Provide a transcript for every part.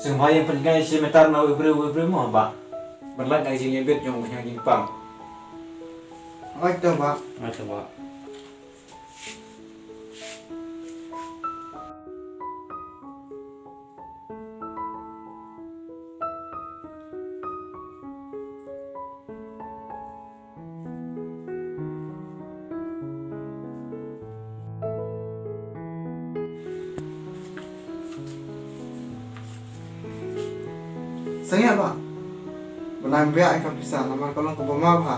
Semua yang penting si metar na ubre mo ba. Berlang kang sing yebet yung kanyang gimpang. Ito ba? Ito ba. Sangya ba? Walang biya ikaw pisa, namar kolong kabama ba?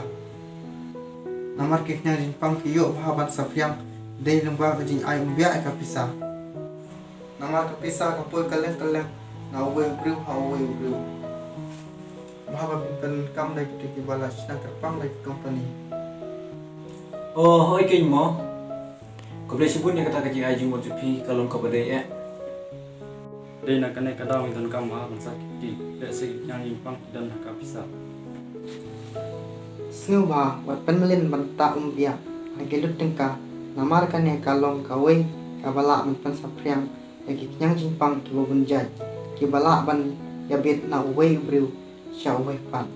Namar kiknya jimpang kiyo bahabat sa priyang day lumba ka jing ay biya ikaw pisa. Namar kapisa kapoy kaleng na uwe briw ha uwe briw. Bahabat bin kam day kitiki bala sinang terpang day company. Oh, hoy kayo mo. Kau boleh sebut ni kata kecil haji mo tupi kalau kau berdaya ya. Day na kanay kadawang dan kam ha ban sakit di da sig yang impang dan haka bisa. Sngu ba wat penmelin banta biya. Hagilut tengka namar kanya kalong kawe kabala ban sa priyang lagi knyang jimpang kibo bunjay. Kibala ban yabit na uwe briw siya uwe pan.